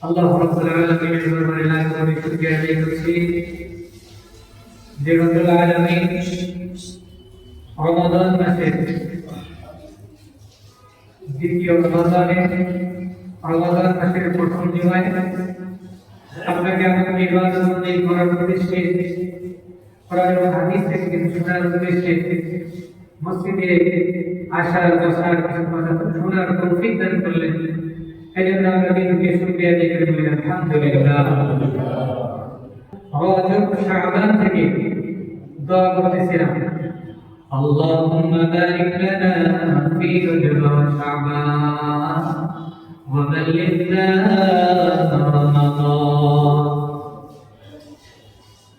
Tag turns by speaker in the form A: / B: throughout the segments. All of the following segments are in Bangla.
A: আল্লাহ রাব্বুল আলামিনের দরবারে লাখ কোটি শুকরিয়া আদায় করছি যে রব্বুল আলামিন রমাদান মাসের দ্বিতীয় রমাদান মাসের প্রথম জুমায় আপনাকে আমাকে ইবাদত করার উদ্দেশ্যে কোরআন ও হাদিস থেকে কিছু শোনার উদ্দেশ্যে মসজিদে আসার বসার কিছু কথা শোনার তৌফিক দান করলেন। এজন্য আমরা দিনকে শুকরিয়া আদায় করে বলি আলহামদুলিল্লাহ। রজব শাবান থেকে দোয়া করতেছিলাম, আল্লাহুম্মা বারিক লানা ফি রজব ওয়া শাবান ওয়া বাল্লিগনা রমাদান।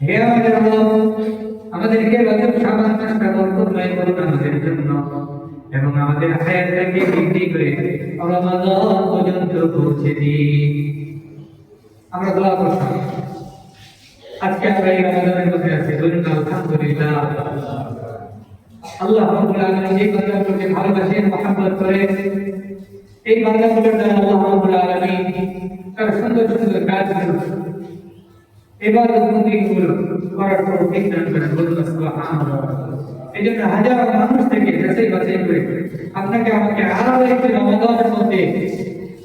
A: হে আমাদের রব, আমাদেরকে রজব শাবান মাসটা বরকতময় করুন আমাদের জন্য এবং আমাদের হায়াতটাকে বৃদ্ধি করে রমাদান পর্যন্ত পৌঁছে দিন। আমরা দোয়া করছি আজকে আমরা এই রমাদানের মধ্যে আছি, বলুন আলহামদুলিল্লাহ। আল্লাহ রাব্বুল আলামিন যে বান্দাগুলোকে ভালোবাসেন, মহব্বত করেন, এই বান্দাগুলোর দ্বারা আল্লাহ রাব্বুল আলামিন তার সুন্দর সুন্দর কাজগুলো ইবাদত বন্দেগীগুলো করার তৌফিক দান করেন, বলুন সুবহানাল্লাহ। এই জন্য হাজার মানুষ থেকে যাচাই বাছাই করে আপনাকে আমাকে আরো একটি রমাদানের মধ্যে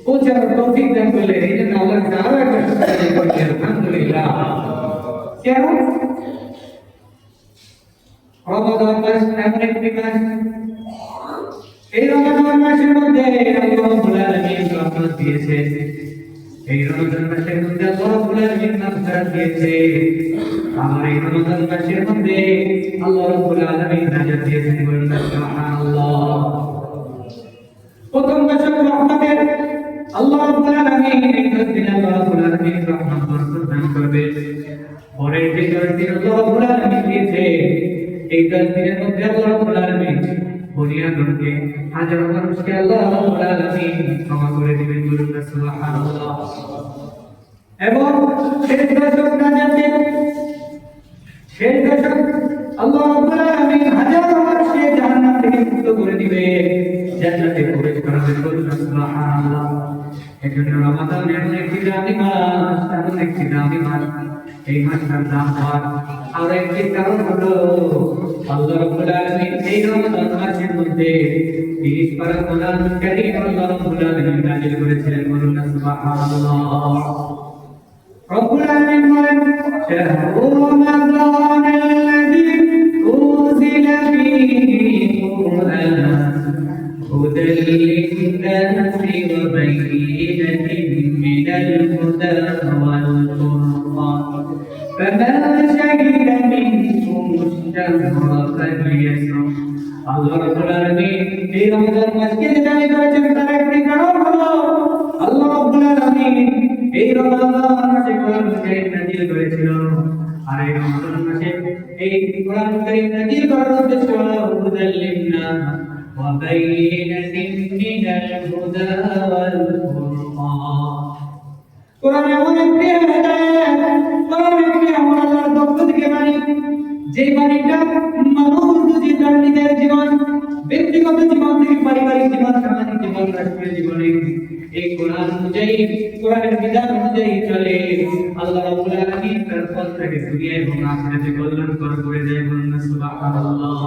A: পৌঁছানোর তৌফিক দান করলেন। এই জন্য আল্লাহকে আরো একবার শুকরিয়া করি আলহামদুলিল্লাহ। কেন? রমাদান মাস এমন একটি মাস, এই রমাদান মাসের মধ্যে আল্লাহ রাব্বুল আলামিন রহমত দিয়েছে, এই রমাদান মাসের মধ্যে আল্লাহ রাব্বুল আলামিন মাগফিরাত দিয়েছে, আমার এই রমাদান মাসের মধ্যে আল্লাহ রাব্বুল আলামিন নাজাত দিয়েছেন, বলুন সুবহানাল্লাহ। প্রথম দশক রহমতের আল্লাহ রাব্বুল আলামিন এই 10 দিন আল্লাহ রাব্বুল আলামিন রহমত বরকত দান করবে। পরের যে 10 দিন আল্লাহ রাব্বুল আলামিন দিয়েছে, এই 10 দিনের মধ্যে আল্লাহ রাব্বুল আলামিন দুনিয়াকে হাজারো মানুষকে আল্লাহ রাব্বুল আলামিন ক্ষমা করে দিবেন, বলুন সুবহানাল্লাহ। এবং শেষ দশক নাজাতে, শেষ দশক আল্লাহ রাব্বুল আলামিন হাজারো মানুষকে জাহান্নাম থেকে মুক্ত করে দিবে, জান্নাতে প্রবেশ করাবেন, বলুন সুবহানাল্লাহ। এজন্য রমাদান এমন একটি দামি মাস, এমন একটি দামি মাস, এই মাসটার নাম হওয়ার আর একটি কারণ হলো আল্লাহ রাব্বুল আলামিন এই রমাদান মাসের মধ্যে 30 পারা কোরআন কারীম আল্লাহ রাব্বুল আলামিন নাযিল করেছিলেন, বলুন সুবহানাল্লাহ। রব্বুল আলামিন বলেন, শাহরু রমাদানাল্লাযী উনজিলা ফীহি কুরআন হুদাল লিন-নাসি ওয়া বায়্যিনাতিন মিনাল হুদা ওয়াল ফুরকান فمن شهد منكم الشهر فليصم। আল্লাহ রাব্বুল আলামিন এই রমজান মাসকে জারি করেছেন, তার একটি কারণ হলো আল্লাহ রাব্বুল আলামিন এই রমজান মাসে কোরআন কারীম নাযিল করেছিল। আর এই রমজান মাসে এই কোরআন কারীম নাযিল করার উদ্দেশ্য হলো হুদাল লিন-নাস ওয়া বায়্যিনাতিন মিনাল হুদা ওয়াল ফুরকান। কোরআন এমন একটি হেদায়েত, কোরআন একটি এমন আল্লাহর পক্ষ থেকে বাণী, যে বাণীটা মানুষ যদি তার নিজের জীবন, ব্যক্তিগত জীবন থেকে পারিবারিক জীবন, সামাজিক জীবন, রাষ্ট্রীয় জীবনে এই কোরআন অনুযায়ী, কোরআনের বিধান অনুযায়ী চলে, আল্লাহ রাব্বুল আলামিন তার ফল থেকে দুনিয়া এবং আখিরাতে কল্যাণকর করে দেয়, বলুন সুবহানাল্লাহ।